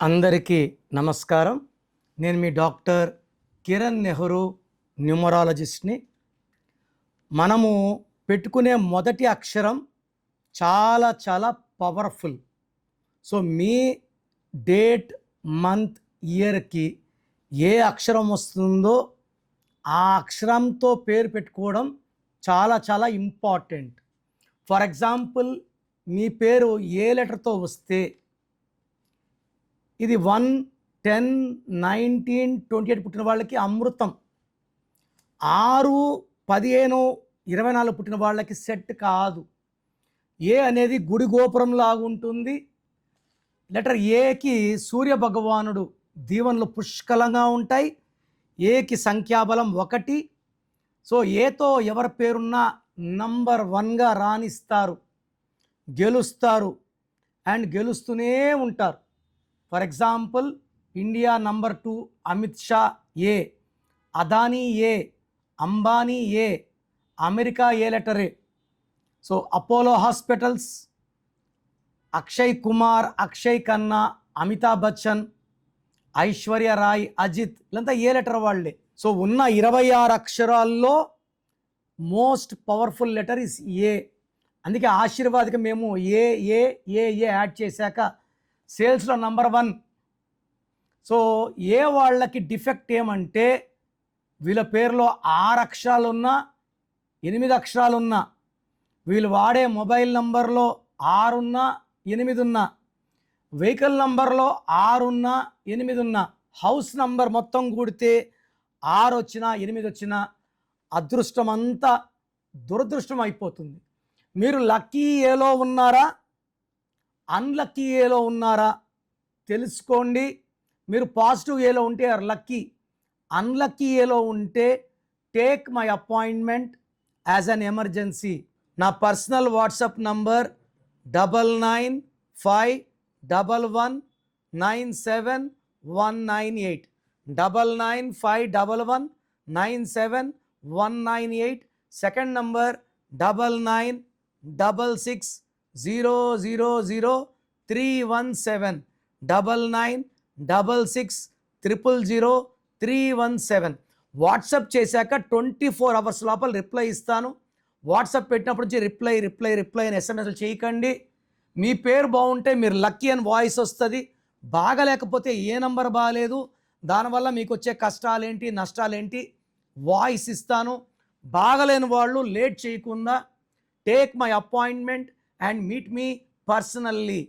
అందరికీ నమస్కారం. నేను మీ డాక్టర్ కిరణ్ నెహ్రూ, న్యూమరాలజిస్ట్ని. మనము పెట్టుకునే మొదటి అక్షరం చాలా చాలా పవర్ఫుల్. సో మీ డేట్, మంత్, ఇయర్కి ఏ అక్షరం వస్తుందో ఆ అక్షరంతో పేరు పెట్టుకోవడం చాలా చాలా ఇంపార్టెంట్. ఫర్ ఎగ్జాంపుల్, మీ పేరు ఏ లెటర్తో వస్తే ఇది 1, 10, 19, 28 పుట్టిన వాళ్ళకి అమృతం. 6, 15, 24 పుట్టిన వాళ్ళకి సెట్ కాదు. ఏ అనేది గుడి గోపురం లాగా ఉంటుంది. లెటర్ ఏకి సూర్య భగవానుడు దీవెనలు పుష్కలంగా ఉంటాయి. ఏకి సంఖ్యాబలం 1. సో ఏతో ఎవరి పేరున్నా నంబర్ 1గా రాణిస్తారు, గెలుస్తారు అండ్ గెలుస్తూనే ఉంటారు. For example, India number 2 Amit Shah A, Adani A, Ambani A, America A లెటరే. So Apollo hospitals, Akshay Kumar, Akshay Khanna, Amitabh Bachchan, Aishwarya Rai, Ajith, ఇదంతా ఏ లెటర్ వాళ్ళే. సో ఉన్న 26 అక్షరాల్లో most powerful letter is A. అందుకే ఆశీర్వాద్కి మేము ఏ ఏ ఏ ఏ యాడ్ చేశాక సేల్స్లో నంబర్ 1. సో ఏ వాళ్ళకి డిఫెక్ట్ ఏమంటే, వీళ్ళ పేరులో 6 అక్షరాలున్నా 8 అక్షరాలున్నా, వీళ్ళు వాడే మొబైల్ నంబర్లో 6 ఉన్నా 8 ఉన్నా, వెహికల్ నంబర్లో 6 ఉన్నా 8 ఉన్నా, హౌస్ నంబర్ మొత్తం కూడితే 6 వచ్చినా 8 వచ్చినా అదృష్టం అంతా దురదృష్టం అయిపోతుంది. మీరు లక్కీ ఏలో ఉన్నారా, అన్లక్కీ ఏలో ఉన్నారా తెలుసుకోండి. మీరు పాజిటివ్ ఏలో ఉంటే ఆర్ లక్కీ, అన్లక్కీ ఏలో ఉంటే take my appointment as an emergency. నా personal WhatsApp number 9951197198, 9951197198. Second number 9966000317, 9966000317. WhatsApp చేశాక 24 అవర్స్ లోపల రిప్లై ఇస్తాను. వాట్సాప్ పెట్టినప్పటి నుంచి రిప్లై అని ఎస్ఎంఎస్లు చేయకండి. మీ పేరు బాగుంటే మీరు లక్కీ అని వాయిస్ వస్తుంది. బాగలేకపోతే ఏ నంబర్ బాగాలేదు, దానివల్ల మీకు వచ్చే కష్టాలేంటి నష్టాలేంటి వాయిస్ ఇస్తాను. బాగలేని వాళ్ళు లేట్ చేయకుండా take my appointment and meet me personally.